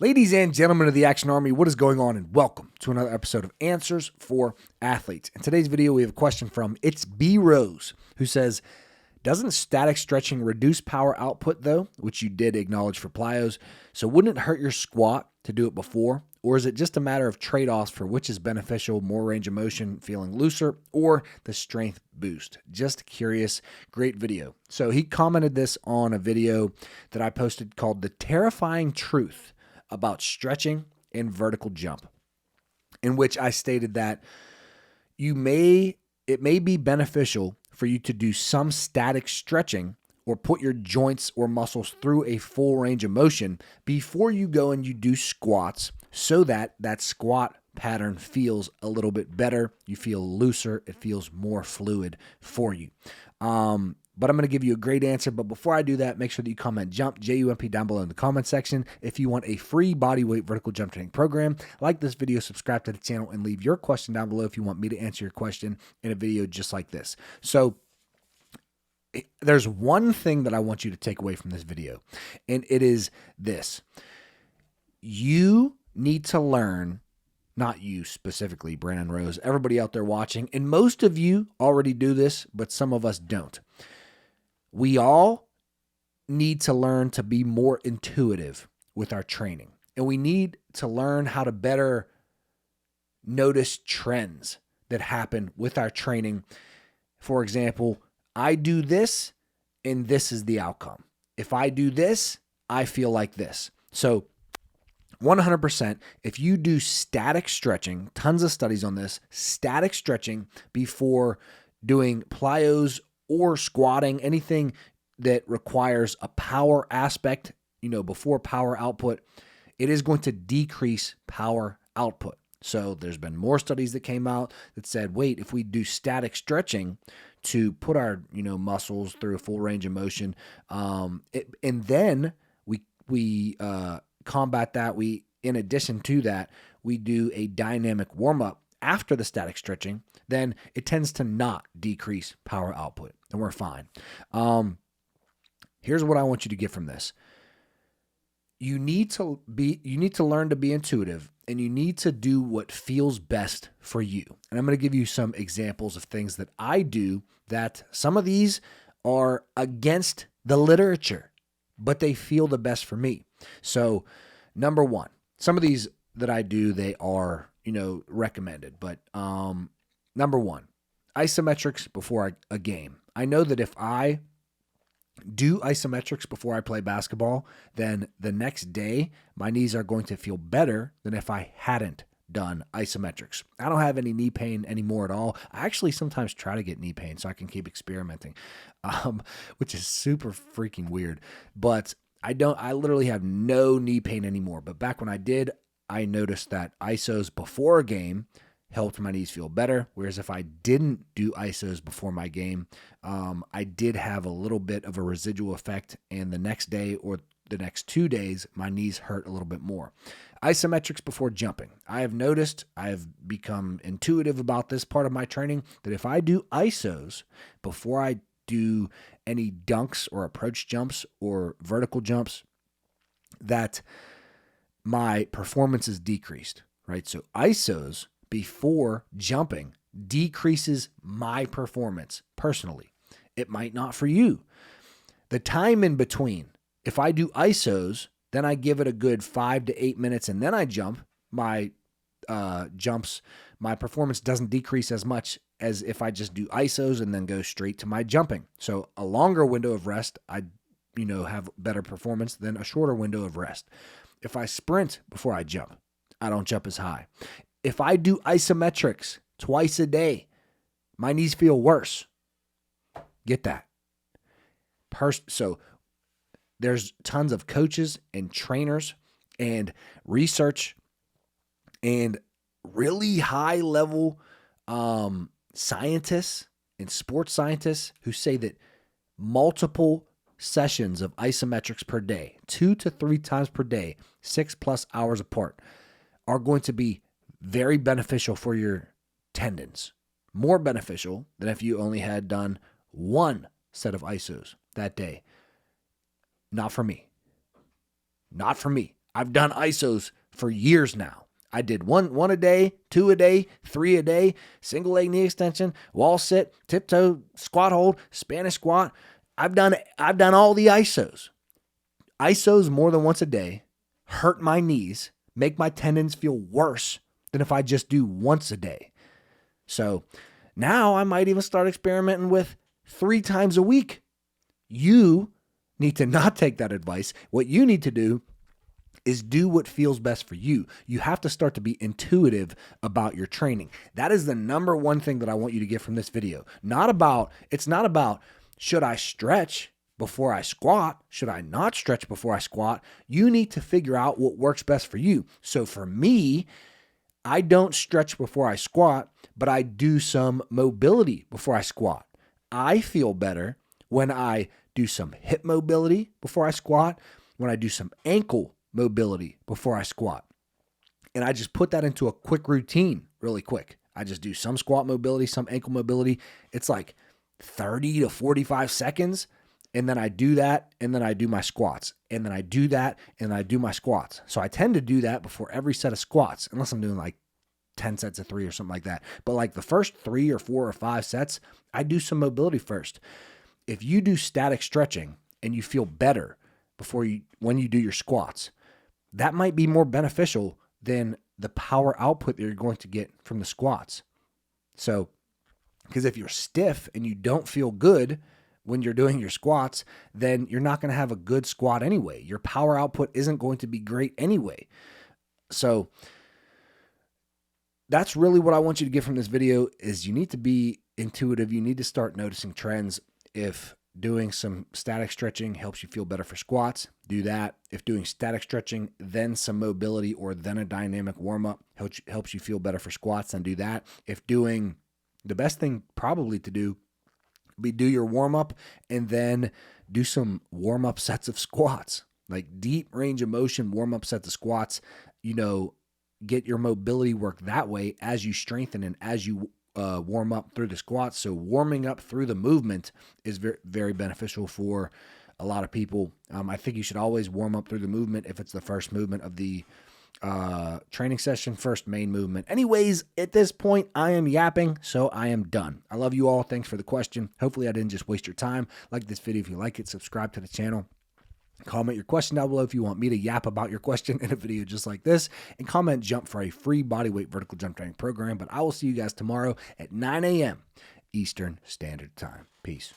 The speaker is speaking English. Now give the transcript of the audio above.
Ladies and gentlemen of the Action Army, what is going on? And welcome to another episode of Answers for Athletes. In today's video, we have a question from It's B Rose, who says, doesn't static stretching reduce power output though, which you did acknowledge for plyos? So wouldn't it hurt your squat to do it before? Or is it just a matter of trade-offs for which is beneficial, more range of motion, feeling looser, or the strength boost? Just curious. Great video. So he commented this on a video that I posted called The Terrifying Truth about Stretching and Vertical Jump, in which I stated that it may be beneficial for you to do some static stretching or put your joints or muscles through a full range of motion before you go and you do squats, so that that squat pattern feels a little bit better. You feel looser. It feels more fluid for you. But I'm going to give you a great answer. But before I do that, make sure that you comment JUMP, J-U-M-P, down below in the comment section. If you want a free bodyweight vertical jump training program, like this video, subscribe to the channel, and leave your question down below if you want me to answer your question in a video just like this. So there's one thing that I want you to take away from this video, and it is this. You need to learn, not you specifically, Brandon Rose, everybody out there watching, and most of you already do this, but some of us don't. We all need to learn to be more intuitive with our training, and we need to learn how to better notice trends that happen with our training. For example, I do this, and this is the outcome. If I do this, I feel like this. So 100%, if you do static stretching, tons of studies on this, static stretching before doing plyos or squatting, anything that requires a power aspect, before power output, it is going to decrease power output. So there's been more studies that came out that said, wait, if we do static stretching to put our, muscles through a full range of motion, and then we combat that. In addition to that, we do a dynamic warm-up after the static stretching, then it tends to not decrease power output, and we're fine. Here's what I want you to get from this. You need to learn to be intuitive, and you need to do what feels best for you. And I'm going to give you some examples of things that I do that some of these are against the literature, but they feel the best for me. So, number one, some of these that I do, they are, recommended. But number one, isometrics before a game. I know that if I do isometrics before I play basketball, then the next day my knees are going to feel better than if I hadn't done isometrics. I don't have any knee pain anymore at all. I actually sometimes try to get knee pain so I can keep experimenting, which is super freaking weird. But I literally have no knee pain anymore. But back when I did, I noticed that isos before a game helped my knees feel better. Whereas if I didn't do isos before my game, I did have a little bit of a residual effect. And the next day or the next 2 days, my knees hurt a little bit more. Isometrics before jumping. I have noticed, I have become intuitive about this part of my training, that if I do isos before I do any dunks or approach jumps or vertical jumps, that my performance is decreased, right? So isos before jumping decreases my performance personally. It might not for you. The time in between, if I do isos, then I give it a good 5 to 8 minutes and then I jump, my performance doesn't decrease as much as if I just do isos and then go straight to my jumping. So a longer window of rest, I have better performance than a shorter window of rest. If I sprint before I jump, I don't jump as high. If I do isometrics twice a day, my knees feel worse. Get that. So there's tons of coaches and trainers and research and really high level scientists and sports scientists who say that multiple sessions of isometrics per day, 2 to 3 times per day, 6+ hours apart, are going to be very beneficial for your tendons. More beneficial than if you only had done one set of isos that day. Not for me. Not for me. I've done ISOs for years now. I did one a day, 2 a day, 3 a day, single leg knee extension, wall sit, tiptoe, squat hold, Spanish squat. I've done all the ISOs. ISOs more than once a day hurt my knees, make my tendons feel worse than if I just do once a day. So now I might even start experimenting with 3 times a week. You need to not take that advice. What you need to do is do what feels best for you. You have to start to be intuitive about your training. That is the number one thing that I want you to get from this video. It's not about should I stretch before I squat? Should I not stretch before I squat? You need to figure out what works best for you. So for me, I don't stretch before I squat, but I do some mobility before I squat. I feel better when I do some hip mobility before I squat, when I do some ankle mobility before I squat. And I just put that into a quick routine really quick. I just do some squat mobility, some ankle mobility. It's like 30 to 45 seconds. And then I do that, and then I do my squats. And then I do that, and then I do my squats. So I tend to do that before every set of squats, unless I'm doing like 10 sets of 3 or something like that. But like the first 3 or 4 or 5 sets, I do some mobility first. If you do static stretching and you feel better when you do your squats, that might be more beneficial than the power output that you're going to get from the squats. So, because if you're stiff and you don't feel good when you're doing your squats, then you're not going to have a good squat anyway. Your power output isn't going to be great anyway. So that's really what I want you to get from this video is you need to be intuitive. You need to start noticing trends. If doing some static stretching helps you feel better for squats, do that. If doing static stretching, then some mobility or then a dynamic warm-up helps you feel better for squats, then do that. If doing, the best thing probably to do be do your warm-up and then do some warm-up sets of squats, like deep range of motion warm-up sets of squats. Get your mobility work that way as you strengthen and as you warm up through the squats. So warming up through the movement is very, very beneficial for a lot of people. I think you should always warm up through the movement if it's the first movement of the training session, first main movement. Anyways, at this point, I am yapping, so I am done. I love you all. Thanks for the question. Hopefully I didn't just waste your time. Like this video if you like it. Subscribe to the channel. Comment your question down below if you want me to yap about your question in a video just like this, and comment jump for a free bodyweight vertical jump training program. But I will see you guys tomorrow at 9 a.m. Eastern Standard Time. Peace.